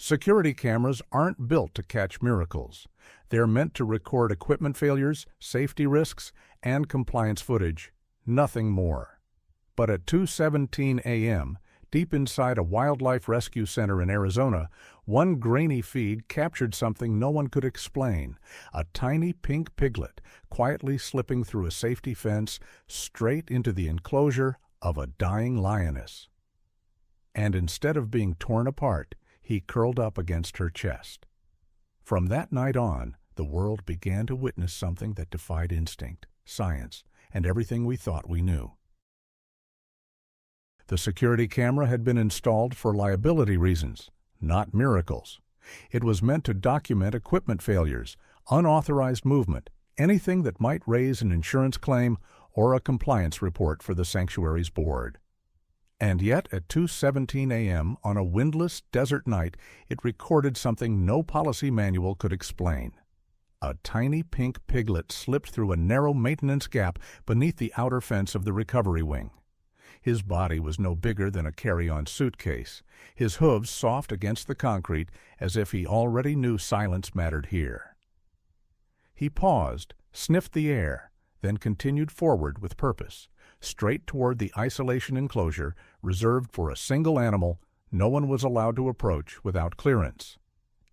Security cameras aren't built to catch miracles. They're meant to record equipment failures, safety risks, and compliance footage. Nothing more. But at 2:17 a.m., deep inside a wildlife rescue center in Arizona, one grainy feed captured something no one could explain: a tiny pink piglet quietly slipping through a safety fence straight into the enclosure of a dying lioness. And instead of being torn apart, he curled up against her chest. From that night on, the world began to witness something that defied instinct, science, and everything we thought we knew. The security camera had been installed for liability reasons, not miracles. It was meant to document equipment failures, unauthorized movement, anything that might raise an insurance claim or a compliance report for the sanctuary's board. And yet, at 2:17 a.m. on a windless desert night, it recorded something no policy manual could explain. A tiny pink piglet slipped through a narrow maintenance gap beneath the outer fence of the recovery wing. His body was no bigger than a carry-on suitcase, his hooves soft against the concrete as if he already knew silence mattered here. He paused, sniffed the air, then continued forward with purpose, straight toward the isolation enclosure reserved for a single animal no one was allowed to approach without clearance.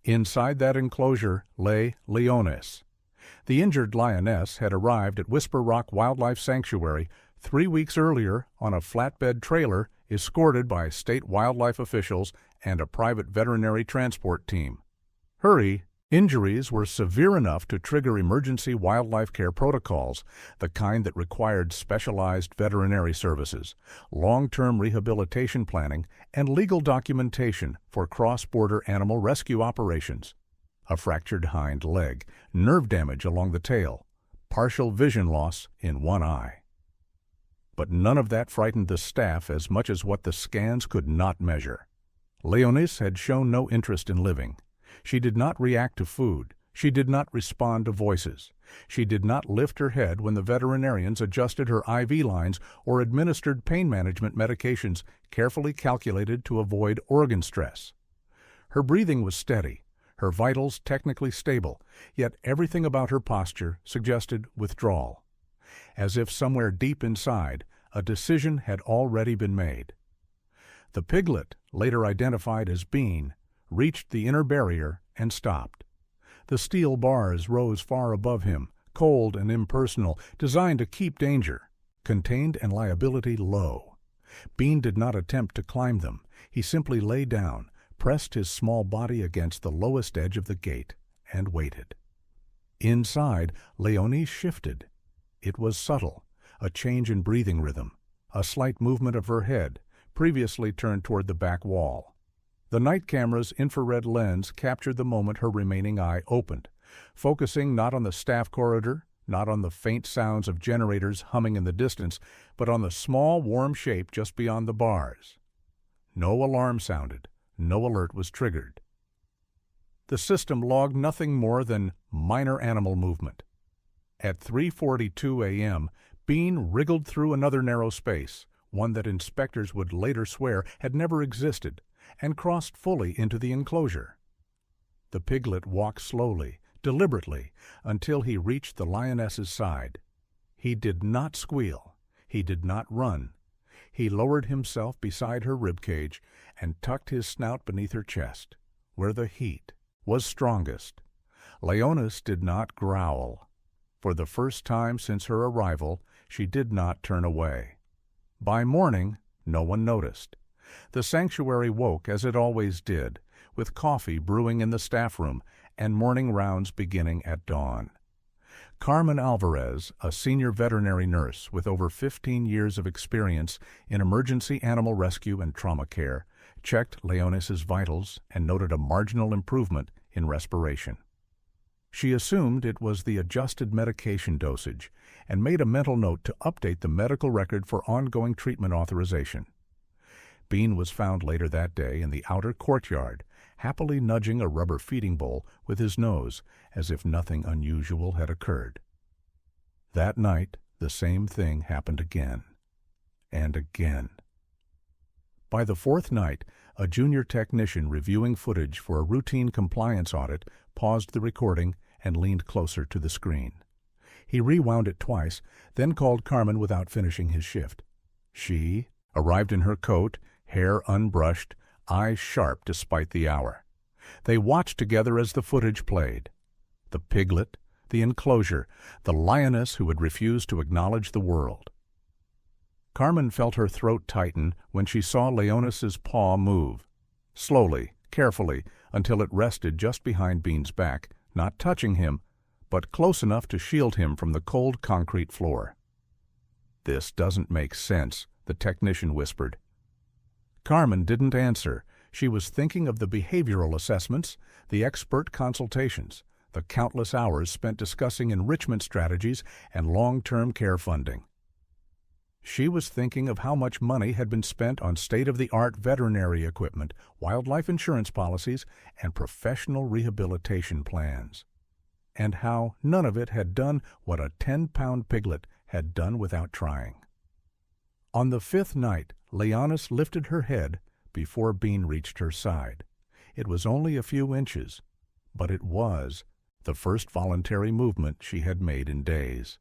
Inside that enclosure lay Lioness. The injured lioness had arrived at Whisper Rock Wildlife Sanctuary 3 weeks earlier on a flatbed trailer escorted by state wildlife officials and a private veterinary transport team. Her injuries were severe enough to trigger emergency wildlife care protocols, the kind that required specialized veterinary services, long-term rehabilitation planning, and legal documentation for cross-border animal rescue operations. A fractured hind leg, nerve damage along the tail, partial vision loss in one eye. But none of that frightened the staff as much as what the scans could not measure. Lioness had shown no interest in living. She did not react to food. She did not respond to voices. She did not lift her head when the veterinarians adjusted her IV lines or administered pain management medications carefully calculated to avoid organ stress. Her breathing was steady, her vitals technically stable, yet everything about her posture suggested withdrawal. As if somewhere deep inside, a decision had already been made. The piglet, later identified as Bean, reached the inner barrier and stopped. The steel bars rose far above him, cold and impersonal, designed to keep danger, contained and liability low. Bean did not attempt to climb them. He simply lay down, pressed his small body against the lowest edge of the gate, and waited. Inside, Leonie shifted. It was subtle, a change in breathing rhythm, a slight movement of her head, previously turned toward the back wall. The night camera's infrared lens captured the moment her remaining eye opened, focusing not on the staff corridor, not on the faint sounds of generators humming in the distance, but on the small, warm shape just beyond the bars. No alarm sounded, no alert was triggered. The system logged nothing more than minor animal movement. At 3:42 a.m., Bean wriggled through another narrow space, one that inspectors would later swear had never existed, and crossed fully into the enclosure. The piglet walked slowly, deliberately, until he reached the lioness's side. He did not squeal. He did not run. He lowered himself beside her ribcage and tucked his snout beneath her chest, where the heat was strongest. Lioness did not growl. For the first time since her arrival, she did not turn away. By morning, no one noticed. The sanctuary woke as it always did, with coffee brewing in the staff room and morning rounds beginning at dawn. Carmen Alvarez, a senior veterinary nurse with over 15 years of experience in emergency animal rescue and trauma care, checked Leonis's vitals and noted a marginal improvement in respiration. She assumed it was the adjusted medication dosage and made a mental note to update the medical record for ongoing treatment authorization. Bean was found later that day in the outer courtyard, happily nudging a rubber feeding bowl with his nose as if nothing unusual had occurred. That night, the same thing happened again and again. By the fourth night, a junior technician reviewing footage for a routine compliance audit paused the recording and leaned closer to the screen. He rewound it twice, then called Carmen without finishing his shift. She arrived in her coat, hair unbrushed, eyes sharp despite the hour. They watched together as the footage played. The piglet, the enclosure, the lioness who had refused to acknowledge the world. Carmen felt her throat tighten when she saw Lioness's paw move, slowly, carefully, until it rested just behind Bean's back, not touching him, but close enough to shield him from the cold concrete floor. "This doesn't make sense," the technician whispered. Carmen didn't answer. She was thinking of the behavioral assessments, the expert consultations, the countless hours spent discussing enrichment strategies and long-term care funding. She was thinking of how much money had been spent on state-of-the-art veterinary equipment, wildlife insurance policies, and professional rehabilitation plans, and how none of it had done what a 10-pound piglet had done without trying. On the fifth night, Lioness lifted her head before Bean reached her side. It was only a few inches, but it was the first voluntary movement she had made in days.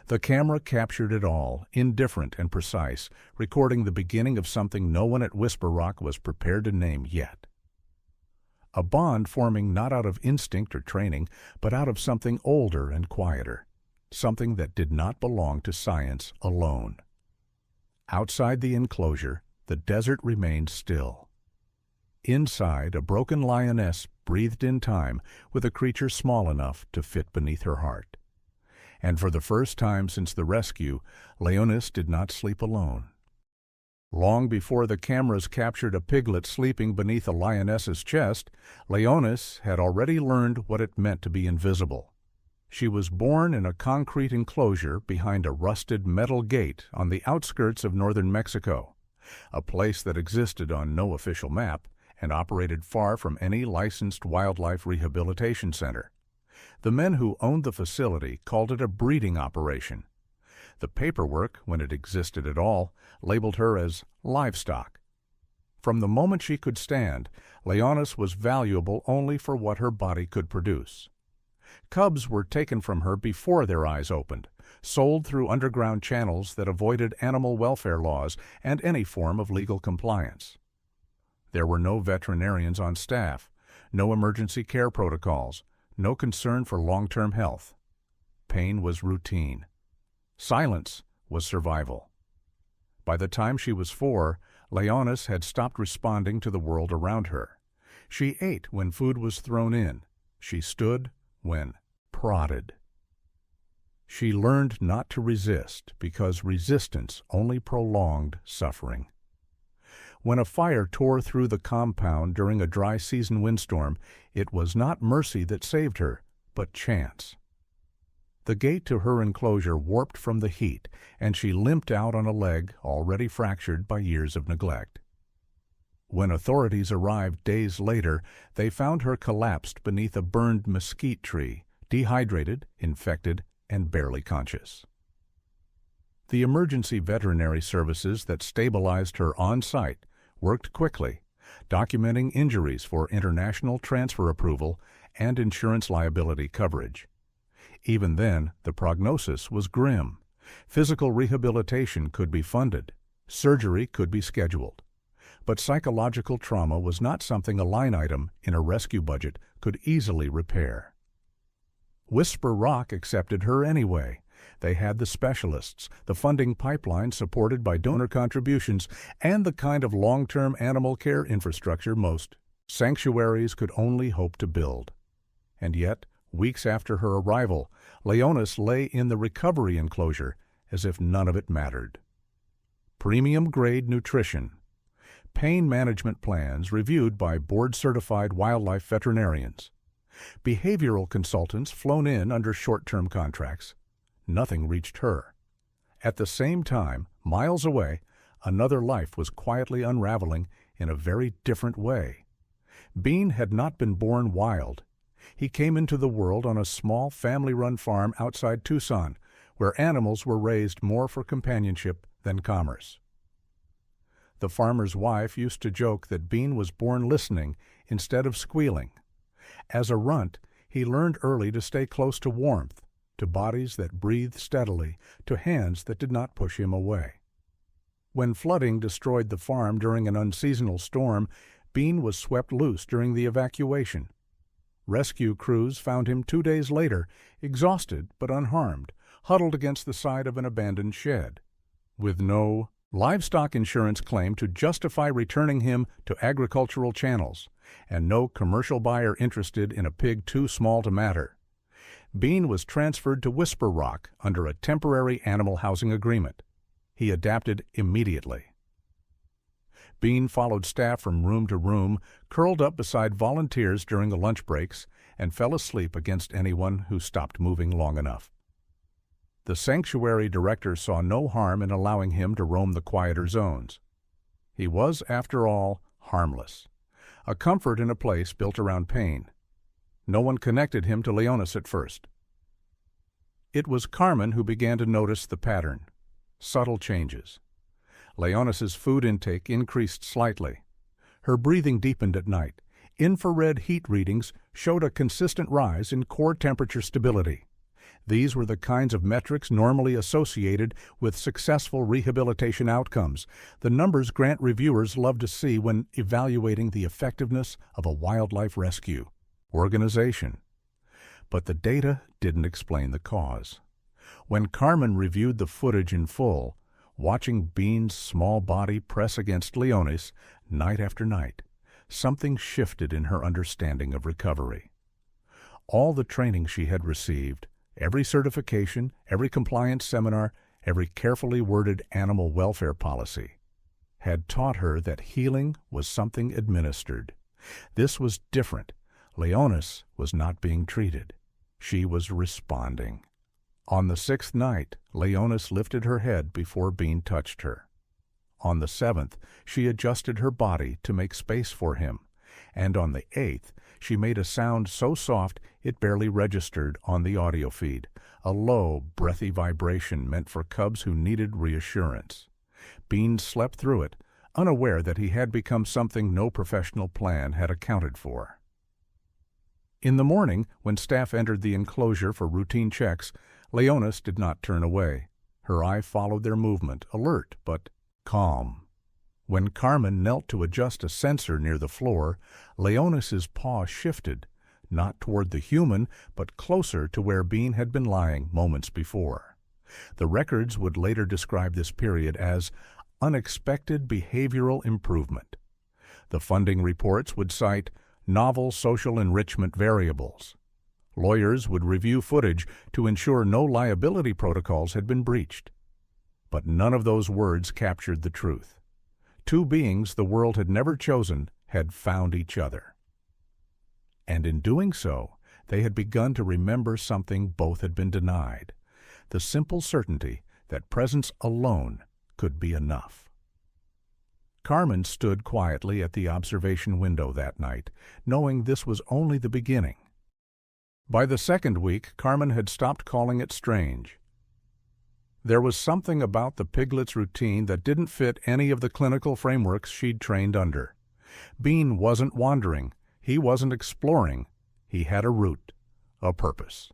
The camera captured it all, indifferent and precise, recording the beginning of something no one at Whisper Rock was prepared to name yet. A bond forming not out of instinct or training, but out of something older and quieter, something that did not belong to science alone. Outside the enclosure, the desert remained still. Inside, a broken lioness breathed in time with a creature small enough to fit beneath her heart. And for the first time since the rescue, Lioness did not sleep alone. Long before the cameras captured a piglet sleeping beneath a lioness's chest, Lioness had already learned what it meant to be invisible. She was born in a concrete enclosure behind a rusted metal gate on the outskirts of northern Mexico, a place that existed on no official map and operated far from any licensed wildlife rehabilitation center. The men who owned the facility called it a breeding operation. The paperwork, when it existed at all, labeled her as livestock. From the moment she could stand, Lioness was valuable only for what her body could produce. Cubs were taken from her before their eyes opened, sold through underground channels that avoided animal welfare laws and any form of legal compliance. There were no veterinarians on staff, no emergency care protocols, no concern for long-term health. Pain was routine. Silence was survival. By the time she was 4, Lioness had stopped responding to the world around her. She ate when food was thrown in. She stood when prodded. She learned not to resist because resistance only prolonged suffering. When a fire tore through the compound during a dry season windstorm, it was not mercy that saved her, but chance. The gate to her enclosure warped from the heat, and she limped out on a leg already fractured by years of neglect. When authorities arrived days later, they found her collapsed beneath a burned mesquite tree, dehydrated, infected, and barely conscious. The emergency veterinary services that stabilized her on-site worked quickly, documenting injuries for international transfer approval and insurance liability coverage. Even then, the prognosis was grim. Physical rehabilitation could be funded. Surgery could be scheduled. But psychological trauma was not something a line item in a rescue budget could easily repair. Whisper Rock accepted her anyway. They had the specialists, the funding pipeline supported by donor contributions, and the kind of long-term animal care infrastructure most sanctuaries could only hope to build. And yet, weeks after her arrival, Lioness lay in the recovery enclosure as if none of it mattered. Premium-grade nutrition, pain management plans reviewed by board-certified wildlife veterinarians, behavioral consultants flown in under short-term contracts. Nothing reached her. At the same time, miles away, another life was quietly unraveling in a very different way. Bean had not been born wild. He came into the world on a small family-run farm outside Tucson, where animals were raised more for companionship than commerce. The farmer's wife used to joke that Bean was born listening instead of squealing. As a runt, he learned early to stay close to warmth, to bodies that breathed steadily, to hands that did not push him away. When flooding destroyed the farm during an unseasonal storm, Bean was swept loose during the evacuation. Rescue crews found him 2 days later, exhausted but unharmed, huddled against the side of an abandoned shed. With no livestock insurance claim to justify returning him to agricultural channels, and no commercial buyer interested in a pig too small to matter, Bean was transferred to Whisper Rock under a temporary animal housing agreement. He adapted immediately. Bean followed staff from room to room, curled up beside volunteers during the lunch breaks, and fell asleep against anyone who stopped moving long enough. The sanctuary director saw no harm in allowing him to roam the quieter zones. He was, after all, harmless, a comfort in a place built around pain. No one connected him to Lioness at first. It was Carmen who began to notice the pattern, subtle changes. Lioness's food intake increased slightly. Her breathing deepened at night. Infrared heat readings showed a consistent rise in core temperature stability. These were the kinds of metrics normally associated with successful rehabilitation outcomes, the numbers grant reviewers love to see when evaluating the effectiveness of a wildlife rescue organization. But the data didn't explain the cause. When Carmen reviewed the footage in full, watching Bean's small body press against Lioness night after night, something shifted in her understanding of recovery. All the training she had received, every certification, every compliance seminar, every carefully worded animal welfare policy, had taught her that healing was something administered. This was different. Lioness was not being treated. She was responding. On the 6th night, Lioness lifted her head before Bean touched her. On the 7th, she adjusted her body to make space for him, and on the 8th, she made a sound so soft it barely registered on the audio feed, a low, breathy vibration meant for cubs who needed reassurance. Bean slept through it, unaware that he had become something no professional plan had accounted for. In the morning, when staff entered the enclosure for routine checks, Lioness did not turn away. Her eye followed their movement, alert but calm. When Carmen knelt to adjust a sensor near the floor, Lioness's paw shifted, not toward the human, but closer to where Bean had been lying moments before. The records would later describe this period as unexpected behavioral improvement. The funding reports would cite novel social enrichment variables. Lawyers would review footage to ensure no liability protocols had been breached. But none of those words captured the truth. Two beings the world had never chosen had found each other. And in doing so, they had begun to remember something both had been denied, the simple certainty that presence alone could be enough. Carmen stood quietly at the observation window that night, knowing this was only the beginning. By the 2nd week, Carmen had stopped calling it strange. There was something about the piglet's routine that didn't fit any of the clinical frameworks she'd trained under. Bean wasn't wandering. He wasn't exploring. He had a route, a purpose.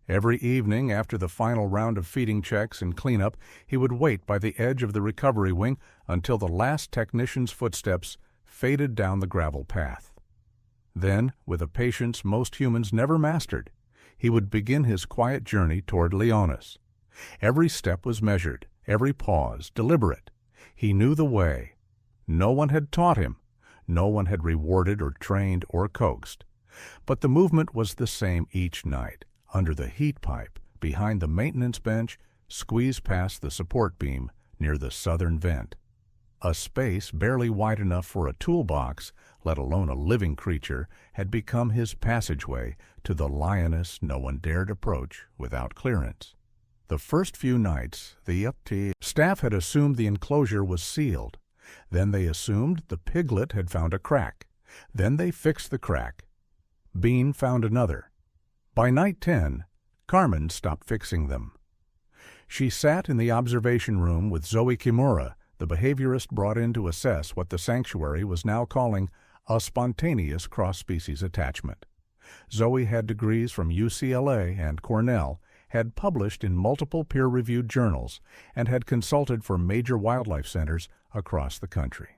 Every evening, after the final round of feeding checks and cleanup, he would wait by the edge of the recovery wing until the last technician's footsteps faded down the gravel path. Then, with a patience most humans never mastered, he would begin his quiet journey toward Lioness. Every step was measured, every pause deliberate. He knew the way. No one had taught him. No one had rewarded or trained or coaxed. But the movement was the same each night. Under the heat pipe, behind the maintenance bench, squeezed past the support beam near the southern vent. A space barely wide enough for a toolbox, let alone a living creature, had become his passageway to the lioness no one dared approach without clearance. The first few nights, the staff had assumed the enclosure was sealed. Then they assumed the piglet had found a crack. Then they fixed the crack. Bean found another. By night 10, Carmen stopped fixing them. She sat in the observation room with Zoe Kimura, the behaviorist brought in to assess what the sanctuary was now calling a spontaneous cross-species attachment. Zoe had degrees from UCLA and Cornell, had published in multiple peer-reviewed journals, and had consulted for major wildlife centers across the country.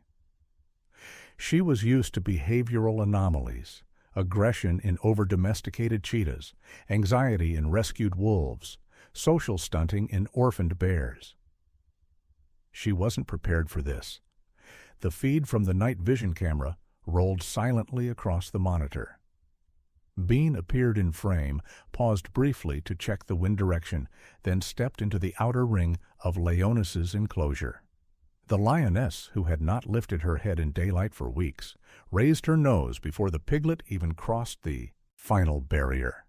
She was used to behavioral anomalies, aggression in over-domesticated cheetahs, anxiety in rescued wolves, social stunting in orphaned bears. She wasn't prepared for this. The feed from the night vision camera rolled silently across the monitor. Bean appeared in frame, paused briefly to check the wind direction, then stepped into the outer ring of Lioness's enclosure. The lioness, who had not lifted her head in daylight for weeks, raised her nose before the piglet even crossed the final barrier.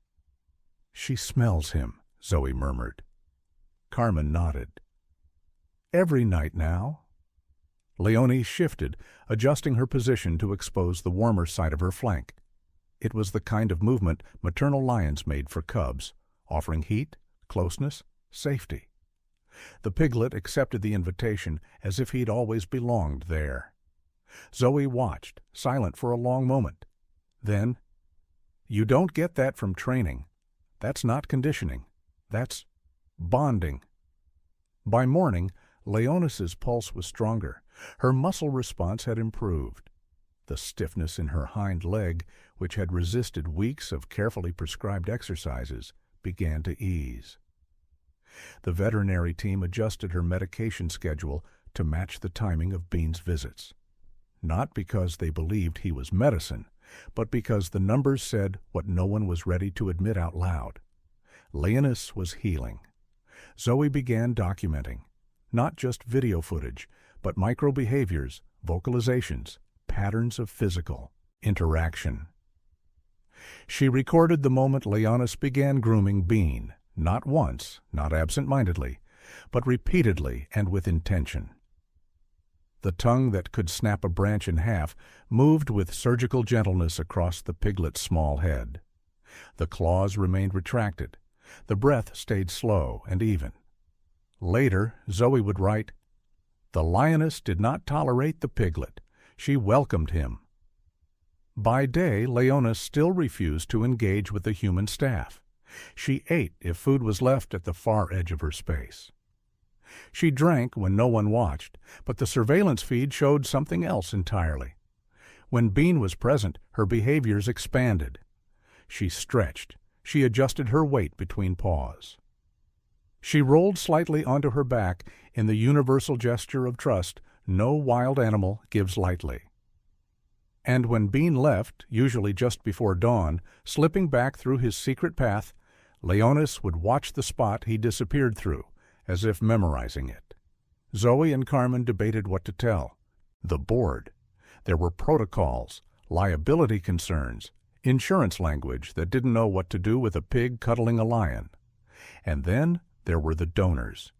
"She smells him," Zoe murmured. Carmen nodded. "Every night now?" Leonie shifted, adjusting her position to expose the warmer side of her flank. It was the kind of movement maternal lions made for cubs, offering heat, closeness, safety. The piglet accepted the invitation as if he'd always belonged there. Zoe watched, silent for a long moment. Then, "You don't get that from training. That's not conditioning. That's bonding." By morning, Leoness's pulse was stronger. Her muscle response had improved. The stiffness in her hind leg, which had resisted weeks of carefully prescribed exercises, began to ease. The veterinary team adjusted her medication schedule to match the timing of Bean's visits. Not because they believed he was medicine, but because the numbers said what no one was ready to admit out loud. Lioness was healing. Zoe began documenting, not just video footage, but micro-behaviors, vocalizations, patterns of physical interaction. She recorded the moment Lioness began grooming Bean, not once, not absent-mindedly, but repeatedly and with intention. The tongue that could snap a branch in half moved with surgical gentleness across the piglet's small head. The claws remained retracted. The breath stayed slow and even. Later, Zoe would write, "The lioness did not tolerate the piglet. She welcomed him." By day, Lioness still refused to engage with the human staff. She ate if food was left at the far edge of her space. She drank when no one watched, but the surveillance feed showed something else entirely. When Bean was present, her behaviors expanded. She stretched. She adjusted her weight between paws. She rolled slightly onto her back in the universal gesture of trust no wild animal gives lightly. And when Bean left, usually just before dawn, slipping back through his secret path, Lioness would watch the spot he disappeared through, as if memorizing it. Zoe and Carmen debated what to tell. The board. There were protocols, liability concerns, insurance language that didn't know what to do with a pig cuddling a lion. And then there were the donors.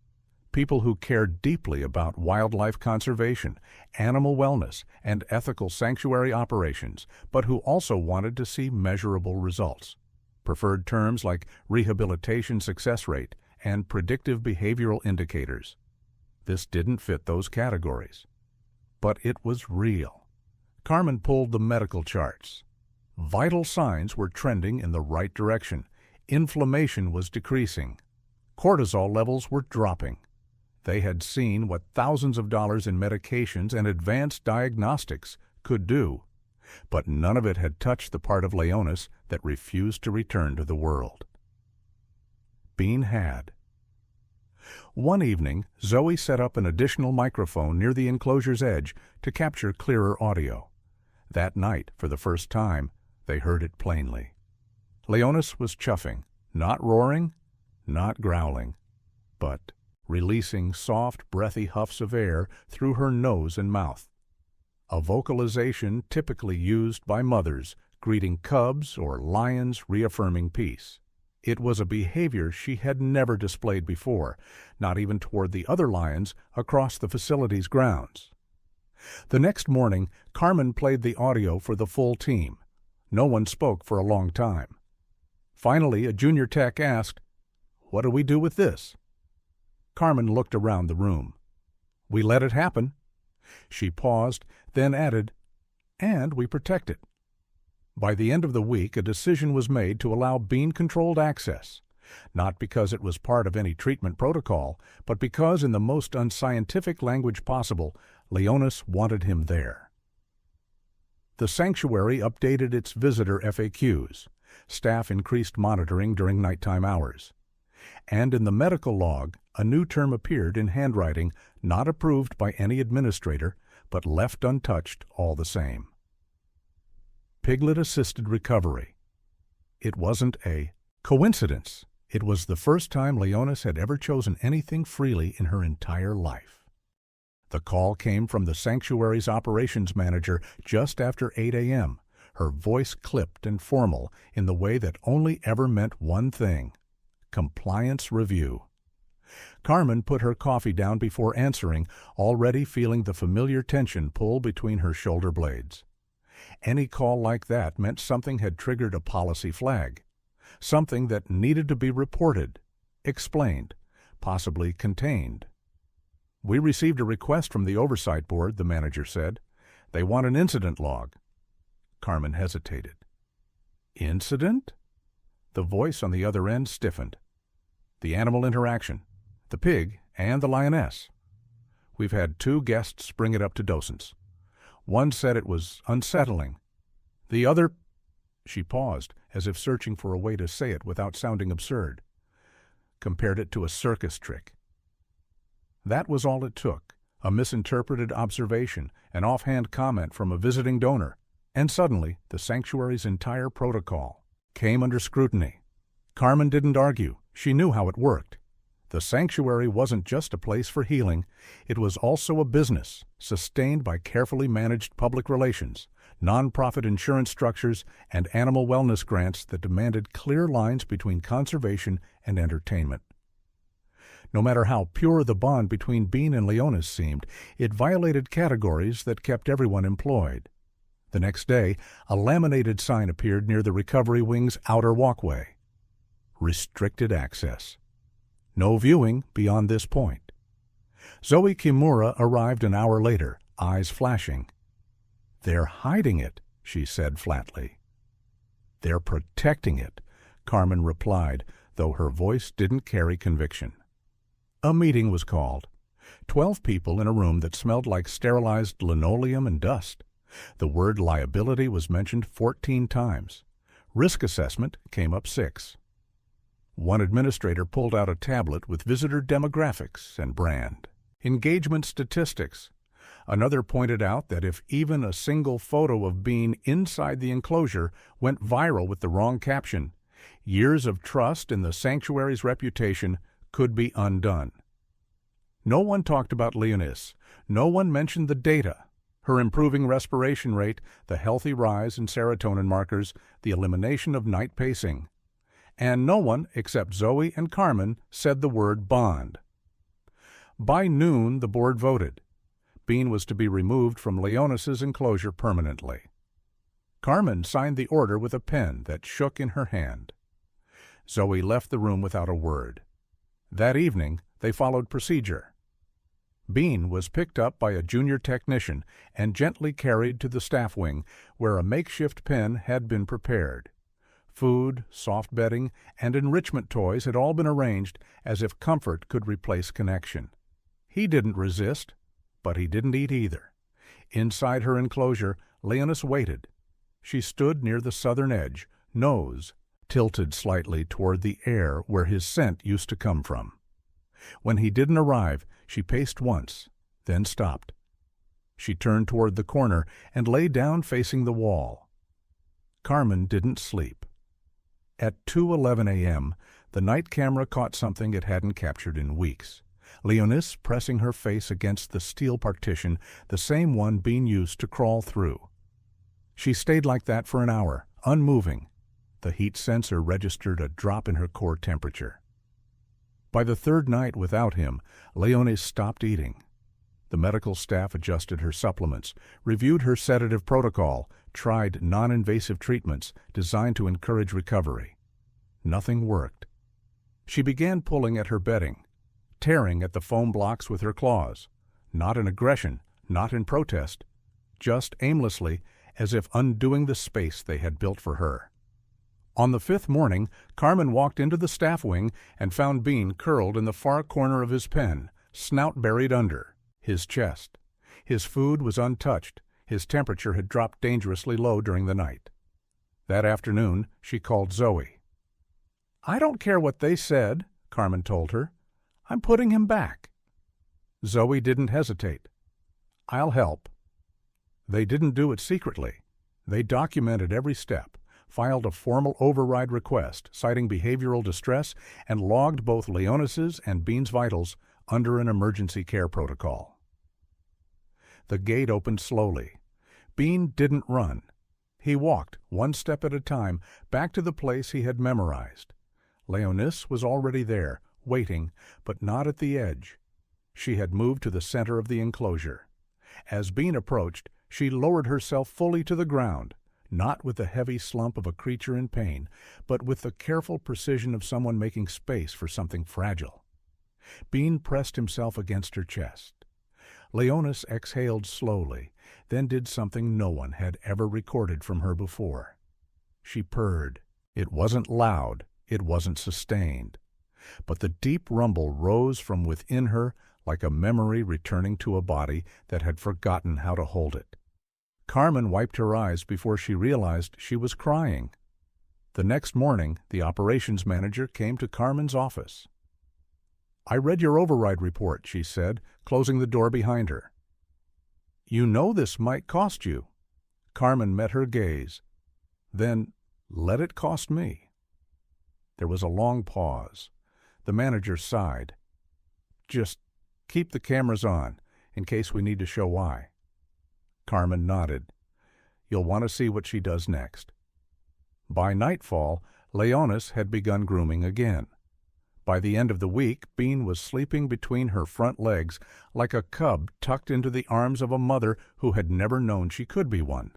People who cared deeply about wildlife conservation, animal wellness, and ethical sanctuary operations, but who also wanted to see measurable results. Preferred terms like rehabilitation success rate and predictive behavioral indicators. This didn't fit those categories. But it was real. Carmen pulled the medical charts. Vital signs were trending in the right direction. Inflammation was decreasing. Cortisol levels were dropping. They had seen what thousands of dollars in medications and advanced diagnostics could do, but none of it had touched the part of Lioness that refused to return to the world. Bean had. One evening, Zoe set up an additional microphone near the enclosure's edge to capture clearer audio. That night, for the first time, they heard it plainly. Lioness was chuffing, not roaring, not growling, but releasing soft, breathy huffs of air through her nose and mouth. A vocalization typically used by mothers greeting cubs or lions reaffirming peace. It was a behavior she had never displayed before, not even toward the other lions across the facility's grounds. The next morning, Carmen played the audio for the full team. No one spoke for a long time. Finally, a junior tech asked, "What do we do with this?" Carmen looked around the room. We let it happen." She paused, then added, "And we protect it." By the end of the week, a decision was made to allow Bean-controlled access, not because it was part of any treatment protocol, but because, in the most unscientific language possible, Lioness wanted him there. The sanctuary updated its visitor FAQs. Staff increased monitoring during nighttime hours. And in the medical log, a new term appeared in handwriting not approved by any administrator, but left untouched all the same. Piglet-assisted recovery. It wasn't a coincidence. It was the first time Lioness had ever chosen anything freely in her entire life. The call came from the sanctuary's operations manager just after 8 a.m., her voice clipped and formal in the way that only ever meant one thing: compliance review. Carmen put her coffee down before answering, already feeling the familiar tension pull between her shoulder blades. Any call like that meant something had triggered a policy flag, something that needed to be reported, explained, possibly contained. "We received a request from the Oversight Board," the manager said. "They want an incident log." Carmen hesitated. "Incident?" The voice on the other end stiffened. "The animal interaction. The pig and the lioness. We've had 2 guests bring it up to docents. One said it was unsettling. The other—" She paused, as if searching for a way to say it without sounding absurd. "Compared it to a circus trick." That was all it took, a misinterpreted observation, an offhand comment from a visiting donor, and suddenly the sanctuary's entire protocol came under scrutiny. Carmen didn't argue. She knew how it worked. The sanctuary wasn't just a place for healing. It was also a business, sustained by carefully managed public relations, nonprofit insurance structures, and animal wellness grants that demanded clear lines between conservation and entertainment. No matter how pure the bond between Bean and Lioness seemed, it violated categories that kept everyone employed. The next day, a laminated sign appeared near the recovery wing's outer walkway. Restricted access. No viewing beyond this point. Zoe Kimura arrived an hour later, eyes flashing. "They're hiding it," she said flatly. "They're protecting it," Carmen replied, though her voice didn't carry conviction. A meeting was called. 12 people in a room that smelled like sterilized linoleum and dust. The word liability was mentioned 14 times. Risk assessment came up 6. One administrator pulled out a tablet with visitor demographics and brand. Engagement statistics. Another pointed out that if even a single photo of Bean inside the enclosure went viral with the wrong caption, years of trust in the sanctuary's reputation could be undone. No one talked about Lioness. No one mentioned the data, her improving respiration rate, the healthy rise in serotonin markers, the elimination of night pacing. And no one, except Zoe and Carmen, said the word bond. By noon, the board voted. Bean was to be removed from Lioness's enclosure permanently. Carmen signed the order with a pen that shook in her hand. Zoe left the room without a word. That evening, they followed procedure. Bean was picked up by a junior technician and gently carried to the staff wing, where a makeshift pen had been prepared. Food, soft bedding, and enrichment toys had all been arranged as if comfort could replace connection. He didn't resist, but he didn't eat either. Inside her enclosure, Lioness waited. She stood near the southern edge, nose tilted slightly toward the air where his scent used to come from. When he didn't arrive, she paced once, then stopped. She turned toward the corner and lay down facing the wall. Carmen didn't sleep. At 2:11 a.m., the night camera caught something it hadn't captured in weeks. Lioness pressing her face against the steel partition, the same one Bean used to crawl through. She stayed like that for an hour, unmoving. The heat sensor registered a drop in her core temperature. By the third night without him, Lioness stopped eating. The medical staff adjusted her supplements, reviewed her sedative protocol, tried non-invasive treatments designed to encourage recovery. Nothing worked. She began pulling at her bedding, tearing at the foam blocks with her claws. not in aggression, not in protest, just aimlessly, as if undoing the space they had built for her. On the 5th morning, Carmen walked into the staff wing and found Bean curled in the far corner of his pen, snout buried under his chest. His food was untouched. His temperature had dropped dangerously low during the night. That afternoon, she called Zoe. "I don't care what they said," Carmen told her. "I'm putting him back." Zoe didn't hesitate. "I'll help." They didn't do it secretly. They documented every step, filed a formal override request citing behavioral distress, and logged both Lioness's and Bean's vitals under an emergency care protocol. The gate opened slowly. Bean didn't run. He walked, one step at a time, back to the place he had memorized. Lioness was already there, waiting, but not at the edge. She had moved to the center of the enclosure. As Bean approached, she lowered herself fully to the ground, not with the heavy slump of a creature in pain, but with the careful precision of someone making space for something fragile. Bean pressed himself against her chest. Lioness exhaled slowly, then did something no one had ever recorded from her before. She purred. It wasn't loud, it wasn't sustained, but the deep rumble rose from within her like a memory returning to a body that had forgotten how to hold it. Carmen wiped her eyes before she realized she was crying. The next morning, the operations manager came to Carmen's office. "I read your override report," she said, closing the door behind her. "You know this might cost you." Carmen met her gaze. "Then let it cost me." There was a long pause. The manager sighed. "Just keep the cameras on, in case we need to show why." Carmen nodded. "You'll want to see what she does next." By nightfall, Lioness had begun grooming again. By the end of the week, Bean was sleeping between her front legs like a cub tucked into the arms of a mother who had never known she could be one.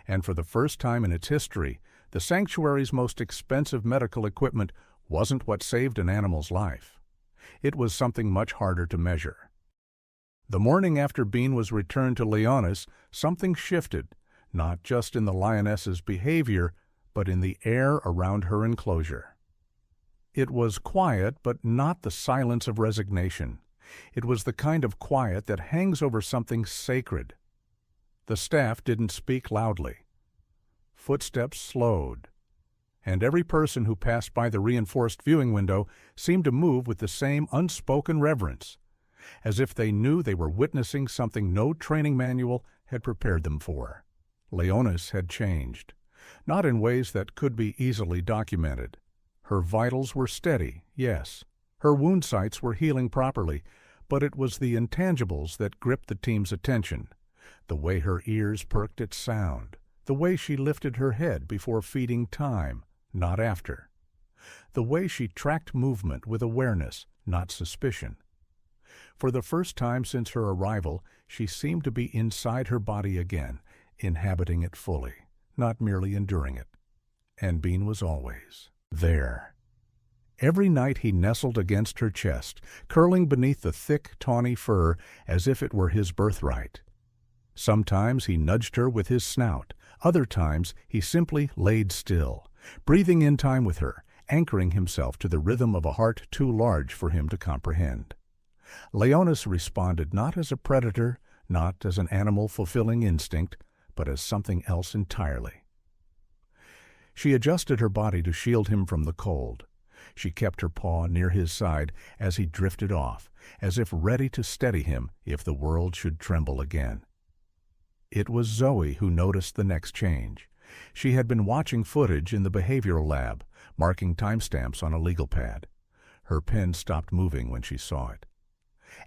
And for the first time in its history, the sanctuary's most expensive medical equipment wasn't what saved an animal's life. It was something much harder to measure. The morning after Bean was returned to Lioness, something shifted, not just in the lioness's behavior, but in the air around her enclosure. It was quiet, but not the silence of resignation. It was the kind of quiet that hangs over something sacred. The staff didn't speak loudly. Footsteps slowed, and every person who passed by the reinforced viewing window seemed to move with the same unspoken reverence, as if they knew they were witnessing something no training manual had prepared them for. Lioness had changed, not in ways that could be easily documented. Her vitals were steady, yes. Her wound sites were healing properly, but it was the intangibles that gripped the team's attention. The way her ears perked at sound, the way she lifted her head before feeding time, not after. The way she tracked movement with awareness, not suspicion. For the first time since her arrival, she seemed to be inside her body again, inhabiting it fully, not merely enduring it. And Bean was always there. Every night he nestled against her chest, curling beneath the thick, tawny fur as if it were his birthright. Sometimes he nudged her with his snout. Other times he simply laid still, breathing in time with her, anchoring himself to the rhythm of a heart too large for him to comprehend. Lioness responded not as a predator, not as an animal fulfilling instinct, but as something else entirely. She adjusted her body to shield him from the cold. She kept her paw near his side as he drifted off, as if ready to steady him if the world should tremble again. It was Zoe who noticed the next change. She had been watching footage in the behavioral lab, marking timestamps on a legal pad. Her pen stopped moving when she saw it.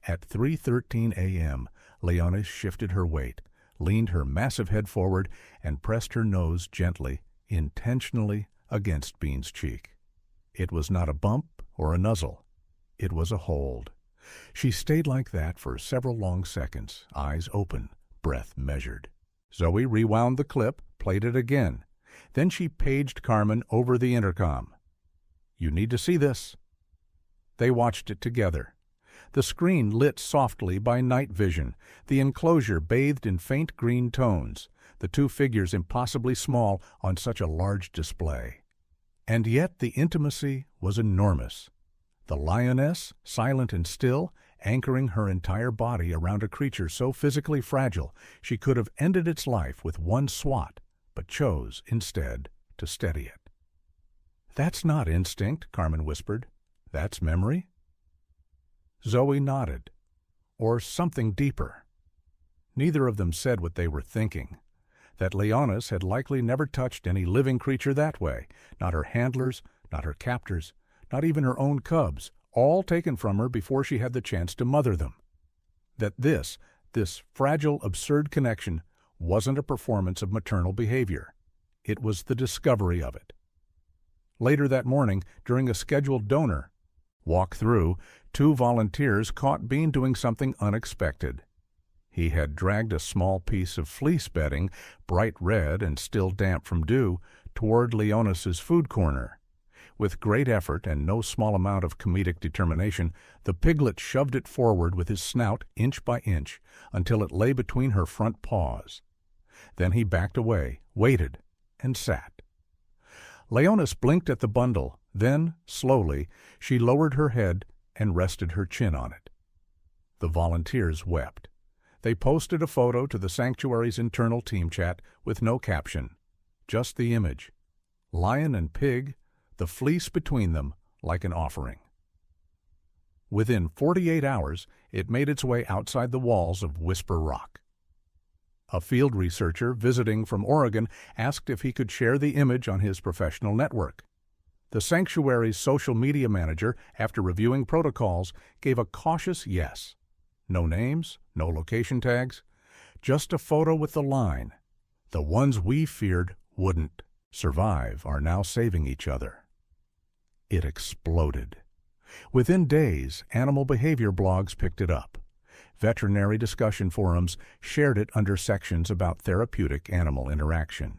At 3:13 a.m., Lioness shifted her weight, leaned her massive head forward, and pressed her nose gently, intentionally, against Bean's cheek. It was not a bump or a nuzzle. It was a hold. She stayed like that for several long seconds, eyes open, breath measured. Zoe rewound the clip, played it again. Then she paged Carmen over the intercom. "You need to see this." They watched it together. The screen lit softly by night vision, the enclosure bathed in faint green tones, the two figures impossibly small on such a large display. And yet the intimacy was enormous. The lioness, silent and still, anchoring her entire body around a creature so physically fragile she could have ended its life with one swat, but chose, instead, to steady it. "That's not instinct," Carmen whispered. "That's memory?" Zoe nodded. Or something deeper. Neither of them said what they were thinking. That Lioness had likely never touched any living creature that way, not her handlers, not her captors, not even her own cubs, all taken from her before she had the chance to mother them. That this fragile, absurd connection wasn't a performance of maternal behavior. It was the discovery of it. Later that morning, during a scheduled donor walk-through, 2 volunteers caught Bean doing something unexpected. He had dragged a small piece of fleece bedding, bright red and still damp from dew, toward Leoness's food corner. With great effort and no small amount of comedic determination, the piglet shoved it forward with his snout inch by inch until it lay between her front paws. Then he backed away, waited, and sat. Lioness blinked at the bundle. Then, slowly, she lowered her head and rested her chin on it. The volunteers wept. They posted a photo to the sanctuary's internal team chat with no caption, just the image. Lion and pig, the fleece between them like an offering. Within 48 hours, it made its way outside the walls of Whisper Rock. A field researcher visiting from Oregon asked if he could share the image on his professional network. The sanctuary's social media manager, after reviewing protocols, gave a cautious yes. No names, no location tags, just a photo with the line, "The ones we feared wouldn't survive are now saving each other." It exploded. Within days, animal behavior blogs picked it up. Veterinary discussion forums shared it under sections about therapeutic animal interaction.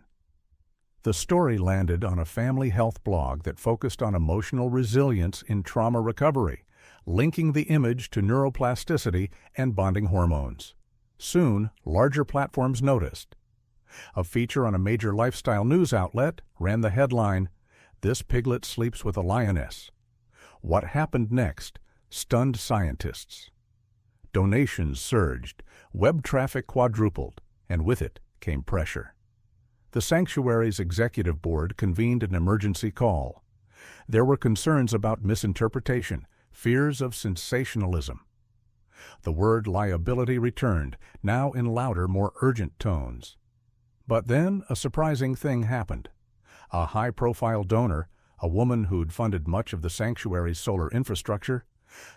The story landed on a family health blog that focused on emotional resilience in trauma recovery, linking the image to neuroplasticity and bonding hormones. Soon, larger platforms noticed. A feature on a major lifestyle news outlet ran the headline, "This Piglet Sleeps with a Lioness." What happened next stunned scientists. Donations surged, web traffic quadrupled, and with it came pressure. The sanctuary's executive board convened an emergency call. There were concerns about misinterpretation, fears of sensationalism. The word liability returned, now in louder, more urgent tones. But then a surprising thing happened. A high-profile donor, a woman who'd funded much of the sanctuary's solar infrastructure,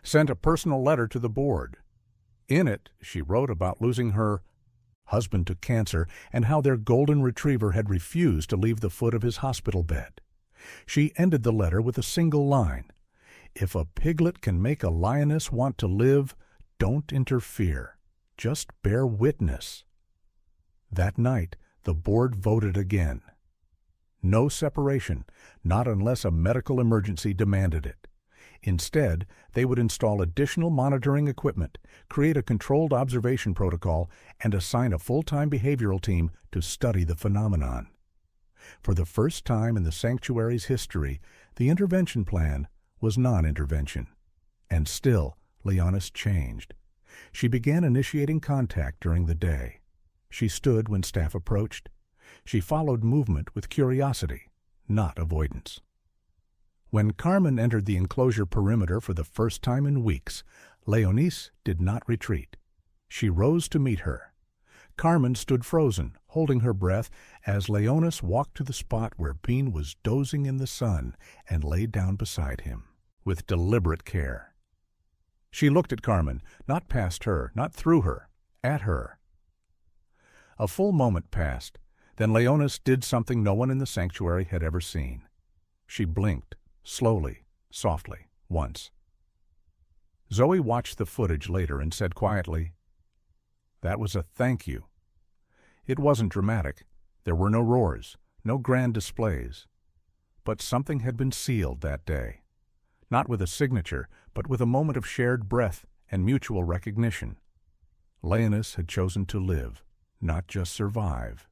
sent a personal letter to the board. In it, she wrote about losing her husband to cancer and how their golden retriever had refused to leave the foot of his hospital bed. She ended the letter with a single line, "If a piglet can make a lioness want to live, don't interfere. Just bear witness." That night, the board voted again. No separation, not unless a medical emergency demanded it. Instead, they would install additional monitoring equipment, create a controlled observation protocol, and assign a full-time behavioral team to study the phenomenon. For the first time in the sanctuary's history, the intervention plan was non-intervention. And still, Lioness changed. She began initiating contact during the day. She stood when staff approached. She followed movement with curiosity, not avoidance. When Carmen entered the enclosure perimeter for the first time in weeks, Lioness did not retreat. She rose to meet her. Carmen stood frozen, holding her breath, as Lioness walked to the spot where Bean was dozing in the sun and lay down beside him, with deliberate care. She looked at Carmen, not past her, not through her, at her. A full moment passed. Then Lioness did something no one in the sanctuary had ever seen. She blinked, slowly, softly, once. Zoe watched the footage later and said quietly, "That was a thank you." It wasn't dramatic. There were no roars, no grand displays. But something had been sealed that day. Not with a signature, but with a moment of shared breath and mutual recognition. Lioness had chosen to live, not just survive,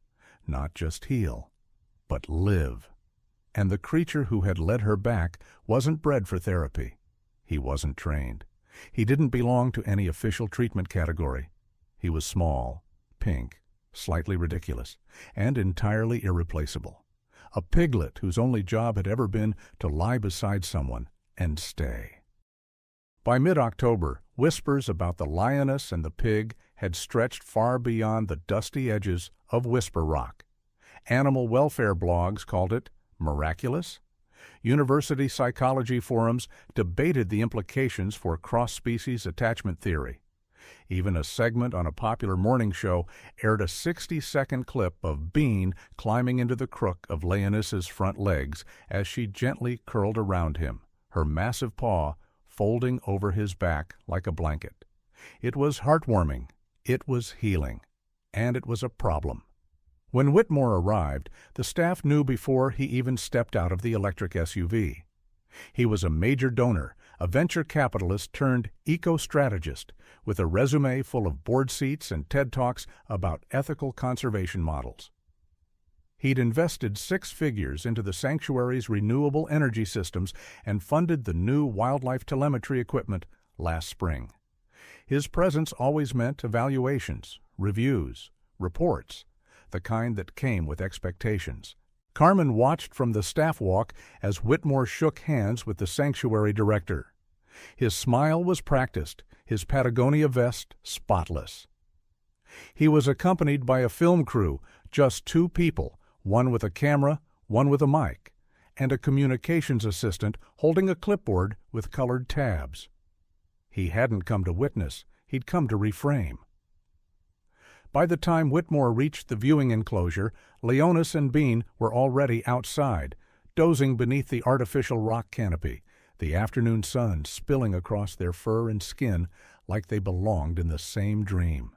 not just heal, but live. And the creature who had led her back wasn't bred for therapy. He wasn't trained. He didn't belong to any official treatment category. He was small, pink, slightly ridiculous, and entirely irreplaceable. A piglet whose only job had ever been to lie beside someone and stay. By mid-October, whispers about the lioness and the pig had stretched far beyond the dusty edges of Whisper Rock. Animal welfare blogs called it miraculous. University psychology forums debated the implications for cross-species attachment theory. Even a segment on a popular morning show aired a 60-second clip of Bean climbing into the crook of Lioness's front legs as she gently curled around him, her massive paw folding over his back like a blanket. It was heartwarming, it was healing, and it was a problem. When Whitmore arrived, the staff knew before he even stepped out of the electric SUV. He was a major donor, a venture capitalist turned eco-strategist, with a resume full of board seats and TED Talks about ethical conservation models. He'd invested 6 figures into the sanctuary's renewable energy systems and funded the new wildlife telemetry equipment last spring. His presence always meant evaluations, reviews, reports, the kind that came with expectations. Carmen watched from the staff walk as Whitmore shook hands with the sanctuary director. His smile was practiced, his Patagonia vest spotless. He was accompanied by a film crew, just 2 people, one with a camera, one with a mic, and a communications assistant holding a clipboard with colored tabs. He hadn't come to witness, he'd come to reframe. By the time Whitmore reached the viewing enclosure, Lioness and Bean were already outside, dozing beneath the artificial rock canopy, the afternoon sun spilling across their fur and skin like they belonged in the same dream.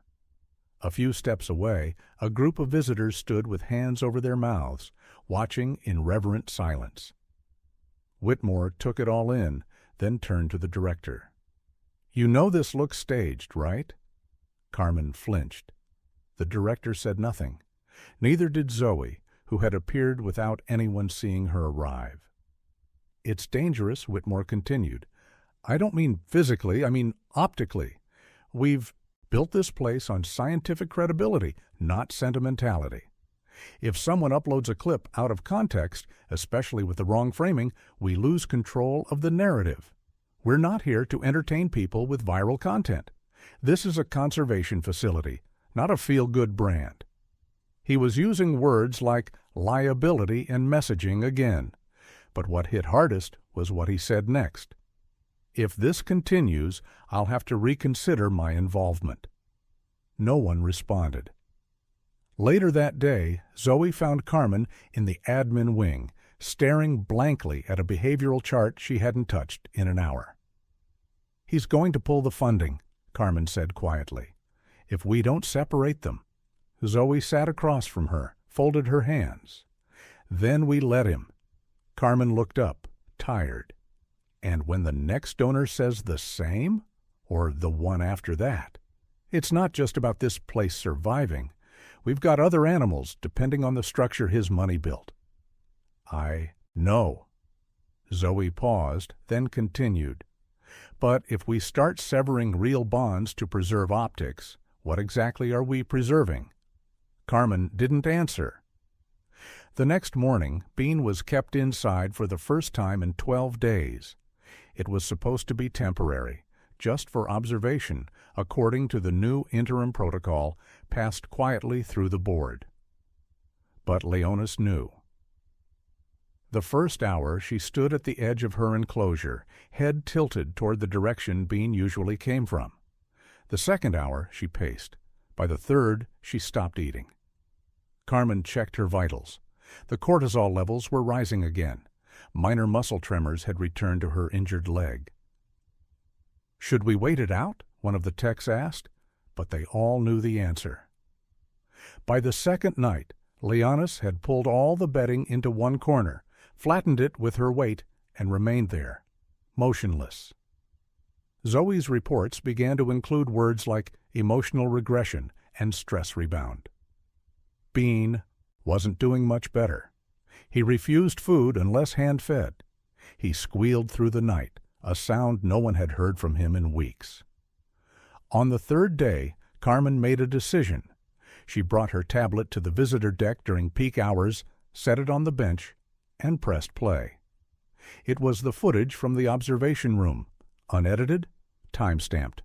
A few steps away, a group of visitors stood with hands over their mouths, watching in reverent silence. Whitmore took it all in, then turned to the director. "You know this looks staged, right?" Carmen flinched. The director said nothing. Neither did Zoe, who had appeared without anyone seeing her arrive. "It's dangerous," Whitmore continued. "I don't mean physically, I mean optically. We've built this place on scientific credibility, not sentimentality. If someone uploads a clip out of context, especially with the wrong framing, we lose control of the narrative. We're not here to entertain people with viral content. This is a conservation facility, not a feel-good brand." He was using words like liability and messaging again, but what hit hardest was what he said next. "If this continues, I'll have to reconsider my involvement." No one responded. Later that day, Zoe found Carmen in the admin wing, staring blankly at a behavioral chart she hadn't touched in an hour. "He's going to pull the funding," Carmen said quietly. "If we don't separate them." Zoe sat across from her, folded her hands. "Then we let him." Carmen looked up, tired. "And when the next donor says the same? Or the one after that? It's not just about this place surviving. We've got other animals depending on the structure his money built." "I know." Zoe paused, then continued. "But if we start severing real bonds to preserve optics, what exactly are we preserving?" Carmen didn't answer. The next morning, Bean was kept inside for the first time in 12 days. It was supposed to be temporary, just for observation, according to the new interim protocol passed quietly through the board. But Lioness knew. The first hour she stood at the edge of her enclosure, head tilted toward the direction Bean usually came from. The second hour she paced. By the third, she stopped eating. Carmen checked her vitals. The cortisol levels were rising again. Minor muscle tremors had returned to her injured leg. "Should we wait it out?" one of the techs asked, but they all knew the answer. By the second night, Lioness had pulled all the bedding into one corner, flattened it with her weight, and remained there, motionless. Zoe's reports began to include words like emotional regression and stress rebound. Bean wasn't doing much better. He refused food unless hand-fed. He squealed through the night, a sound no one had heard from him in weeks. On the third day, Carmen made a decision. She brought her tablet to the visitor deck during peak hours, set it on the bench, and pressed play. It was the footage from the observation room, unedited, time-stamped.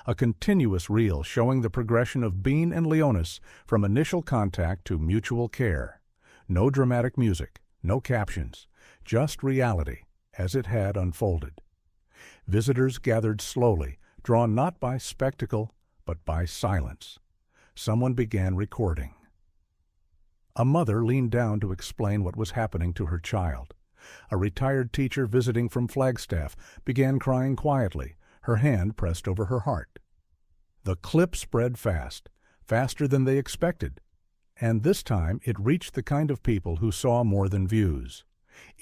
A continuous reel showing the progression of Bean and Lioness from initial contact to mutual care. No dramatic music, no captions, just reality as it had unfolded. Visitors gathered slowly, drawn not by spectacle, but by silence. Someone began recording. A mother leaned down to explain what was happening to her child. A retired teacher visiting from Flagstaff began crying quietly, her hand pressed over her heart. The clip spread fast, faster than they expected, and this time it reached the kind of people who saw more than views.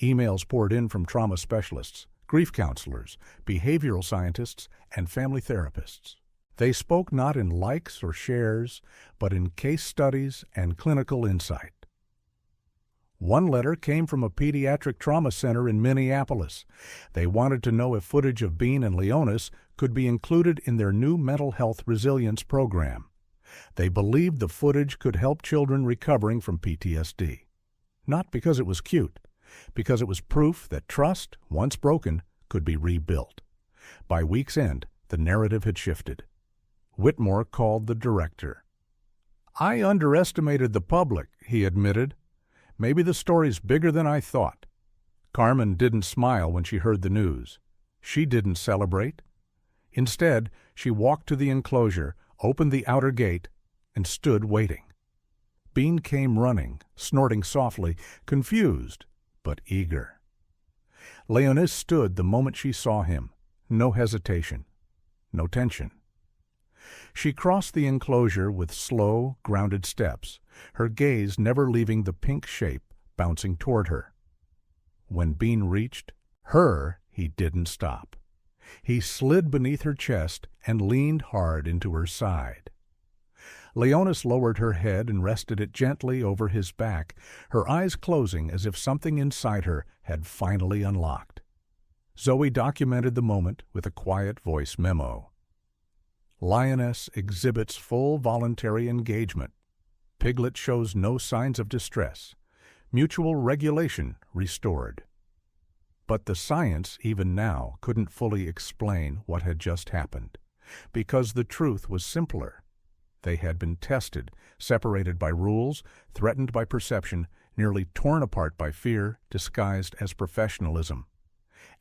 Emails poured in from trauma specialists, grief counselors, behavioral scientists, and family therapists. They spoke not in likes or shares, but in case studies and clinical insight. One letter came from a pediatric trauma center in Minneapolis. They wanted to know if footage of Bean and Lioness could be included in their new mental health resilience program. They believed the footage could help children recovering from PTSD. Not because it was cute, because it was proof that trust, once broken, could be rebuilt. By week's end, the narrative had shifted. Whitmore called the director. "I underestimated the public," he admitted. "Maybe the story's bigger than I thought." Carmen didn't smile when she heard the news. She didn't celebrate. Instead, she walked to the enclosure, opened the outer gate, and stood waiting. Bean came running, snorting softly, confused, but eager. Lioness stood the moment she saw him. No hesitation, no tension. She crossed the enclosure with slow, grounded steps, her gaze never leaving the pink shape bouncing toward her. When Bean reached her, he didn't stop. He slid beneath her chest and leaned hard into her side. Lioness lowered her head and rested it gently over his back, her eyes closing as if something inside her had finally unlocked. Zoe documented the moment with a quiet voice memo. Lioness exhibits full voluntary engagement. Piglet shows no signs of distress. Mutual regulation restored. But the science, even now, couldn't fully explain what had just happened, because the truth was simpler. They had been tested, separated by rules, threatened by perception, nearly torn apart by fear, disguised as professionalism.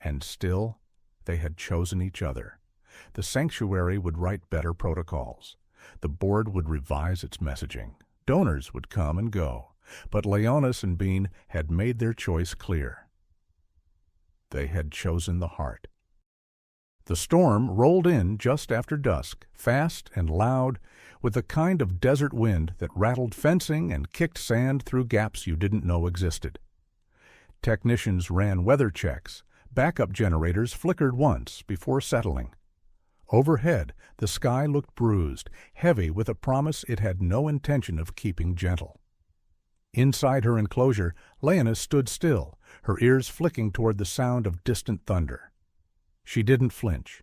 And still, they had chosen each other. The sanctuary would write better protocols. The board would revise its messaging. Donors would come and go. But Lioness and Bean had made their choice clear. They had chosen the heart. The storm rolled in just after dusk, fast and loud, with the kind of desert wind that rattled fencing and kicked sand through gaps you didn't know existed. Technicians ran weather checks. Backup generators flickered once before settling. Overhead, the sky looked bruised, heavy with a promise it had no intention of keeping gentle. Inside her enclosure, Lioness stood still, her ears flicking toward the sound of distant thunder. She didn't flinch.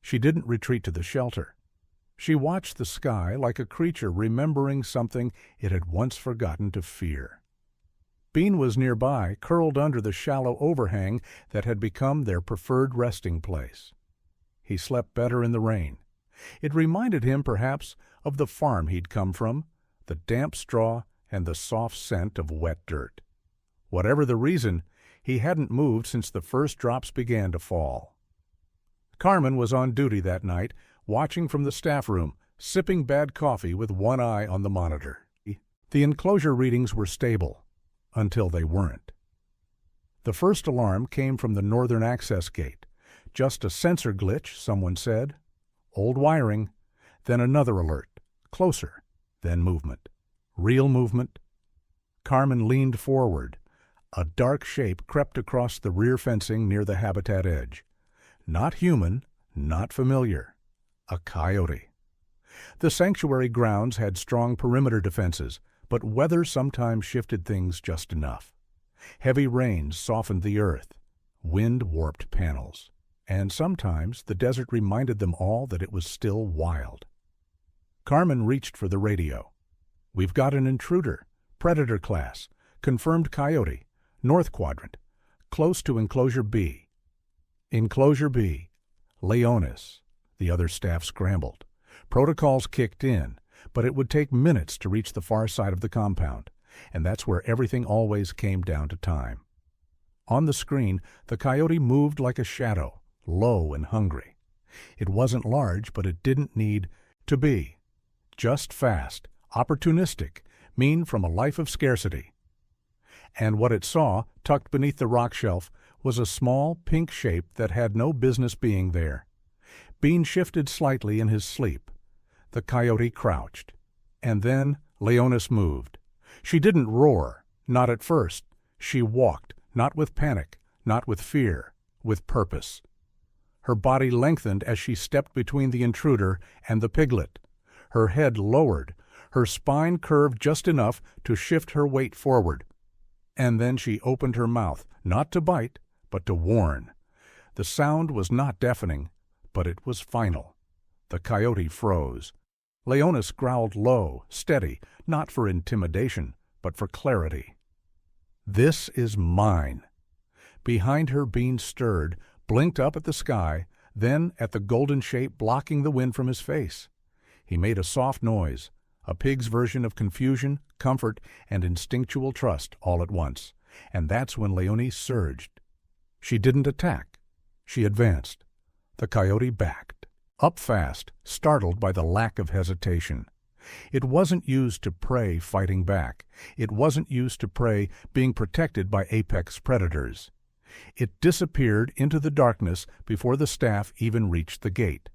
She didn't retreat to the shelter. She watched the sky like a creature remembering something it had once forgotten to fear. Bean was nearby, curled under the shallow overhang that had become their preferred resting place. He slept better in the rain. It reminded him, perhaps, of the farm he'd come from, the damp straw and the soft scent of wet dirt. Whatever the reason, he hadn't moved since the first drops began to fall. Carmen was on duty that night, watching from the staff room, sipping bad coffee with one eye on the monitor. The enclosure readings were stable, until they weren't. The first alarm came from the northern access gate. Just a sensor glitch, someone said. Old wiring. Then another alert. Closer. Then movement. Real movement. Carmen leaned forward. A dark shape crept across the rear fencing near the habitat edge. Not human, not familiar, a coyote. The sanctuary grounds had strong perimeter defenses, but weather sometimes shifted things just enough. Heavy rains softened the earth, wind warped panels, and sometimes the desert reminded them all that it was still wild. Carmen reached for the radio. "We've got an intruder, predator class, confirmed coyote, north quadrant, close to enclosure B." Enclosure B. Lioness. The other staff scrambled. Protocols kicked in, but it would take minutes to reach the far side of the compound, and that's where everything always came down to time. On the screen, the coyote moved like a shadow, low and hungry. It wasn't large, but it didn't need to be. Just fast, opportunistic, mean from a life of scarcity. And what it saw, tucked beneath the rock shelf, was a small, pink shape that had no business being there. Bean shifted slightly in his sleep. The coyote crouched. And then Lioness moved. She didn't roar, not at first. She walked, not with panic, not with fear, with purpose. Her body lengthened as she stepped between the intruder and the piglet. Her head lowered, her spine curved just enough to shift her weight forward. And then she opened her mouth, not to bite, but to warn. The sound was not deafening, but it was final. The coyote froze. Lioness growled low, steady, not for intimidation, but for clarity. "This is mine." Behind her, Bean stirred, blinked up at the sky, then at the golden shape blocking the wind from his face. He made a soft noise, a pig's version of confusion, comfort, and instinctual trust all at once, and that's when Leonie surged. She didn't attack. She advanced. The coyote backed, up fast, startled by the lack of hesitation. It wasn't used to prey fighting back. It wasn't used to prey being protected by apex predators. It disappeared into the darkness before the staff even reached the gate.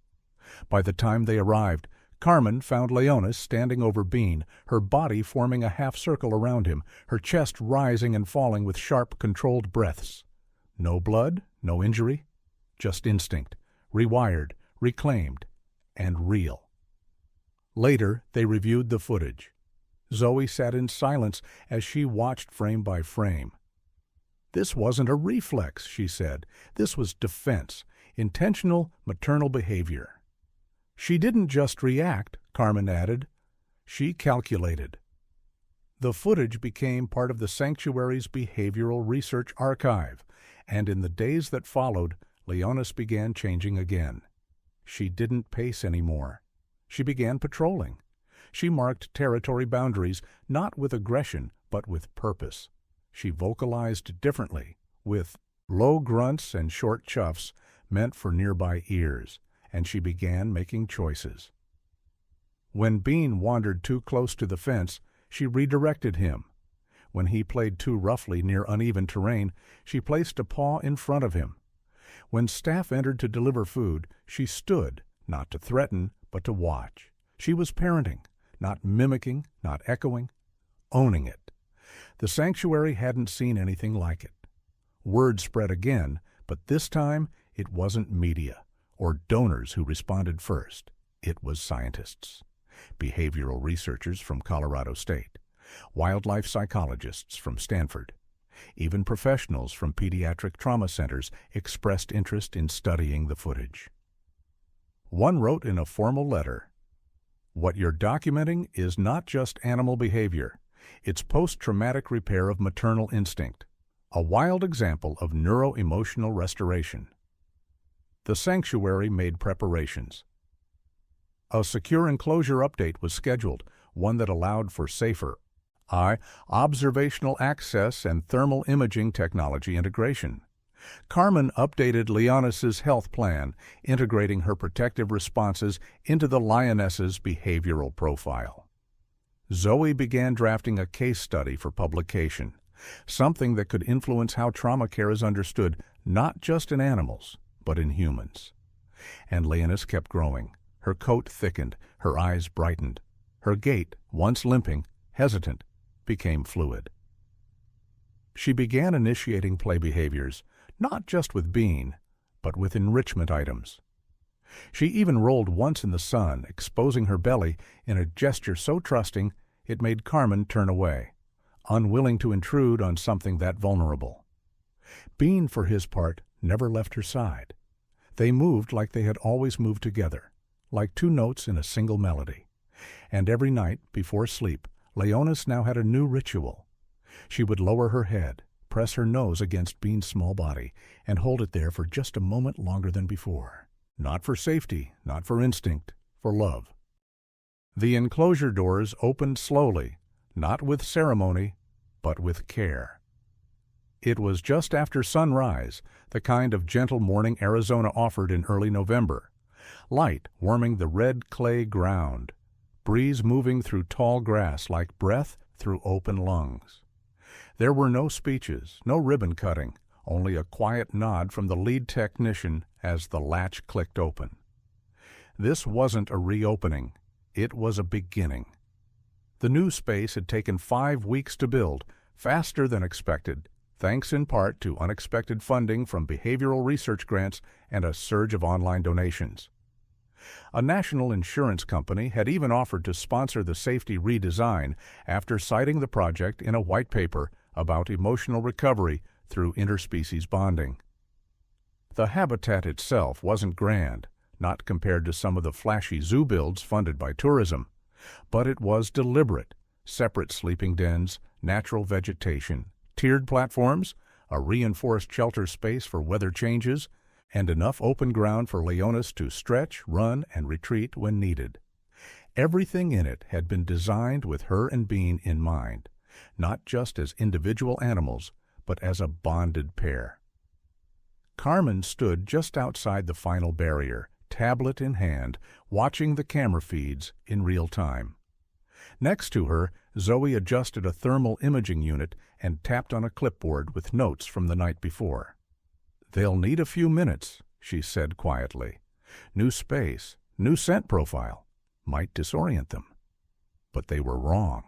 By the time they arrived, Carmen found Lioness standing over Bean, her body forming a half-circle around him, her chest rising and falling with sharp, controlled breaths. No blood, no injury, just instinct, rewired, reclaimed, and real. Later, they reviewed the footage. Zoe sat in silence as she watched frame by frame. "This wasn't a reflex," she said. "This was defense, intentional maternal behavior." "She didn't just react," Carmen added. "She calculated." The footage became part of the sanctuary's behavioral research archive, and in the days that followed, Lioness began changing again. She didn't pace anymore. She began patrolling. She marked territory boundaries, not with aggression, but with purpose. She vocalized differently, with low grunts and short chuffs meant for nearby ears, and she began making choices. When Bean wandered too close to the fence, she redirected him. When he played too roughly near uneven terrain, she placed a paw in front of him. When staff entered to deliver food, she stood, not to threaten, but to watch. She was parenting, not mimicking, not echoing, owning it. The sanctuary hadn't seen anything like it. Word spread again, but this time it wasn't media or donors who responded first. It was scientists, behavioral researchers from Colorado State, wildlife psychologists from Stanford. Even professionals from pediatric trauma centers expressed interest in studying the footage. One wrote in a formal letter, "What you're documenting is not just animal behavior. It's post-traumatic repair of maternal instinct, a wild example of neuro-emotional restoration." The sanctuary made preparations. A secure enclosure update was scheduled, one that allowed for safer observational access and thermal imaging technology integration. Carmen updated Lioness's health plan, integrating her protective responses into the Lioness's behavioral profile. Zoe began drafting a case study for publication, something that could influence how trauma care is understood not just in animals, but in humans. And Lioness kept growing. Her coat thickened, her eyes brightened. Her gait, once limping, hesitant, became fluid. She began initiating play behaviors, not just with Bean, but with enrichment items. She even rolled once in the sun, exposing her belly in a gesture so trusting it made Carmen turn away, unwilling to intrude on something that vulnerable. Bean, for his part, never left her side. They moved like they had always moved together, like two notes in a single melody. And every night, before sleep, Lioness now had a new ritual. She would lower her head, press her nose against Bean's small body, and hold it there for just a moment longer than before. Not for safety, not for instinct, for love. The enclosure doors opened slowly, not with ceremony, but with care. It was just after sunrise, the kind of gentle morning Arizona offered in early November. Light warming the red clay ground, breeze moving through tall grass like breath through open lungs. There were no speeches, no ribbon cutting, only a quiet nod from the lead technician as the latch clicked open. This wasn't a reopening, it was a beginning. The new space had taken 5 weeks to build, faster than expected, thanks in part to unexpected funding from behavioral research grants and a surge of online donations. A national insurance company had even offered to sponsor the safety redesign after citing the project in a white paper about emotional recovery through interspecies bonding. The habitat itself wasn't grand, not compared to some of the flashy zoo builds funded by tourism, but it was deliberate: separate sleeping dens, natural vegetation, tiered platforms, a reinforced shelter space for weather changes, and enough open ground for Lioness to stretch, run, and retreat when needed. Everything in it had been designed with her and Bean in mind, not just as individual animals, but as a bonded pair. Carmen stood just outside the final barrier, tablet in hand, watching the camera feeds in real time. Next to her, Zoe adjusted a thermal imaging unit and tapped on a clipboard with notes from the night before. "They'll need a few minutes," she said quietly. "New space, new scent profile. Might disorient them." But they were wrong.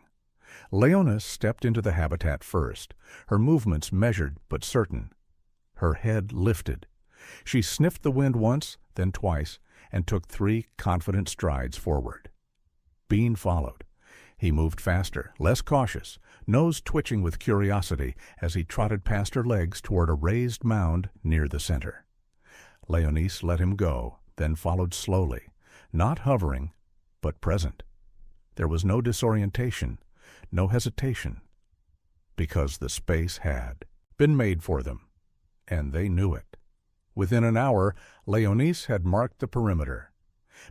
Lioness stepped into the habitat first, her movements measured but certain. Her head lifted. She sniffed the wind once, then twice, and took 3 confident strides forward. Bean followed. He moved faster, less cautious, nose twitching with curiosity as he trotted past her legs toward a raised mound near the center. Lioness let him go, then followed slowly, not hovering, but present. There was no disorientation, no hesitation, because the space had been made for them, and they knew it. Within an hour, Lioness had marked the perimeter.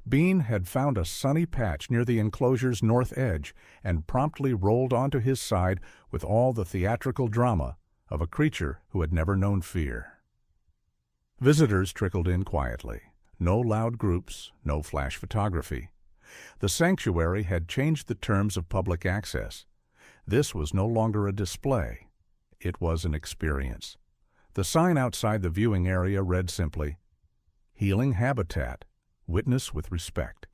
Bean had found a sunny patch near the enclosure's north edge and promptly rolled onto his side with all the theatrical drama of a creature who had never known fear. Visitors trickled in quietly. No loud groups, no flash photography. The sanctuary had changed the terms of public access. This was no longer a display. It was an experience. The sign outside the viewing area read simply, "Healing Habitat. Witness with respect."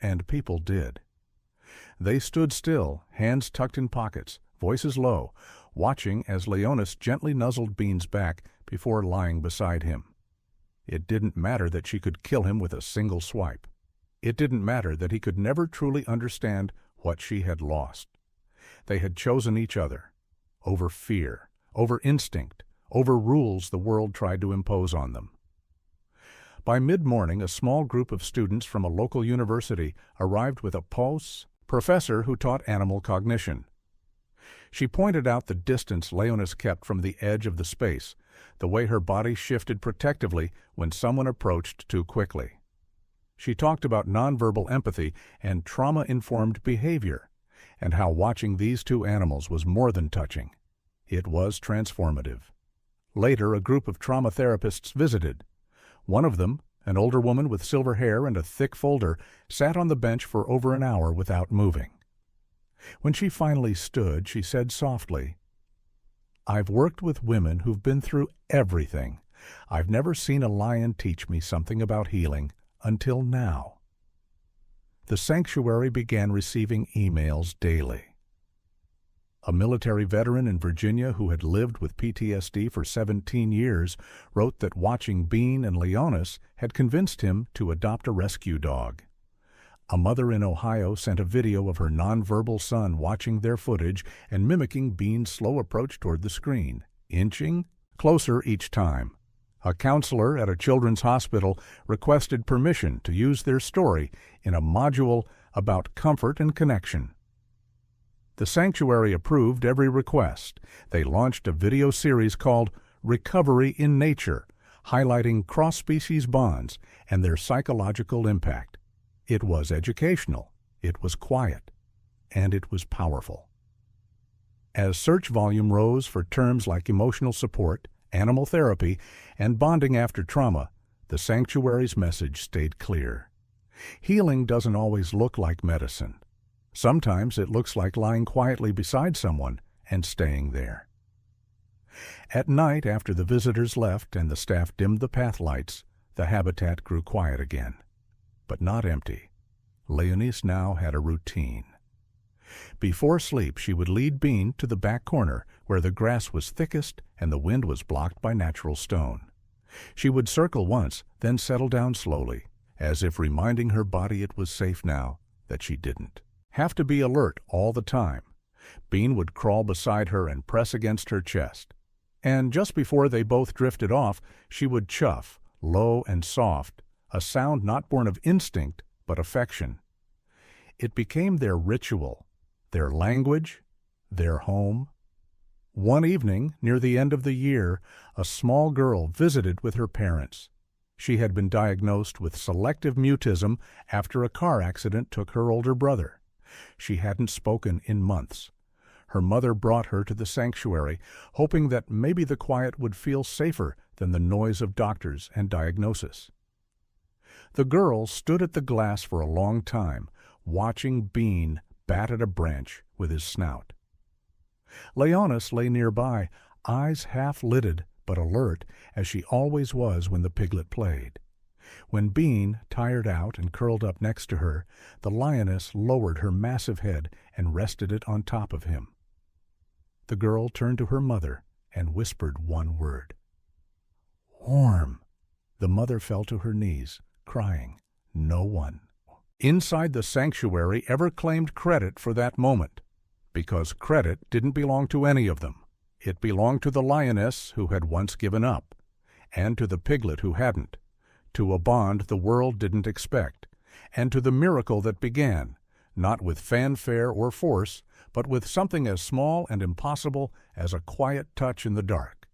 And people did. They stood still, hands tucked in pockets, voices low, watching as Lioness gently nuzzled Bean's back before lying beside him. It didn't matter that she could kill him with a single swipe. It didn't matter that he could never truly understand what she had lost. They had chosen each other, over fear, over instinct, over rules the world tried to impose on them. By mid-morning, a small group of students from a local university arrived with a Paws professor who taught animal cognition. She pointed out the distance Lioness kept from the edge of the space, the way her body shifted protectively when someone approached too quickly. She talked about nonverbal empathy and trauma-informed behavior, and how watching these 2 animals was more than touching. It was transformative. Later, a group of trauma therapists visited. One of them, an older woman with silver hair and a thick folder, sat on the bench for over an hour without moving. When she finally stood, she said softly, "I've worked with women who've been through everything. I've never seen a lion teach me something about healing until now." The sanctuary began receiving emails daily. A military veteran in Virginia who had lived with PTSD for 17 years wrote that watching Bean and Lioness had convinced him to adopt a rescue dog. A mother in Ohio sent a video of her nonverbal son watching their footage and mimicking Bean's slow approach toward the screen, inching closer each time. A counselor at a children's hospital requested permission to use their story in a module about comfort and connection. The sanctuary approved every request. They launched a video series called Recovery in Nature, highlighting cross-species bonds and their psychological impact. It was educational, it was quiet, and it was powerful. As search volume rose for terms like emotional support, animal therapy, and bonding after trauma, the sanctuary's message stayed clear. Healing doesn't always look like medicine. Sometimes it looks like lying quietly beside someone and staying there. At night, after the visitors left and the staff dimmed the path lights, the habitat grew quiet again. But not empty. Lioness now had a routine. Before sleep, she would lead Bean to the back corner where the grass was thickest and the wind was blocked by natural stone. She would circle once, then settle down slowly, as if reminding her body it was safe now, that she didn't have to be alert all the time. Bean would crawl beside her and press against her chest. And just before they both drifted off, she would chuff, low and soft, a sound not born of instinct but affection. It became their ritual, their language, their home. One evening, near the end of the year, a small girl visited with her parents. She had been diagnosed with selective mutism after a car accident took her older brother. She hadn't spoken in months. Her mother brought her to the sanctuary, hoping that maybe the quiet would feel safer than the noise of doctors and diagnosis. The girl stood at the glass for a long time, watching Bean bat at a branch with his snout. Lioness lay nearby, eyes half-lidded but alert, as she always was when the piglet played. When Bean, tired out and curled up next to her, the lioness lowered her massive head and rested it on top of him. The girl turned to her mother and whispered one word. "Warm." The mother fell to her knees, crying. No one inside the sanctuary ever claimed credit for that moment, because credit didn't belong to any of them. It belonged to the lioness who had once given up, and to the piglet who hadn't, to a bond the world didn't expect, and to the miracle that began, not with fanfare or force, but with something as small and impossible as a quiet touch in the dark.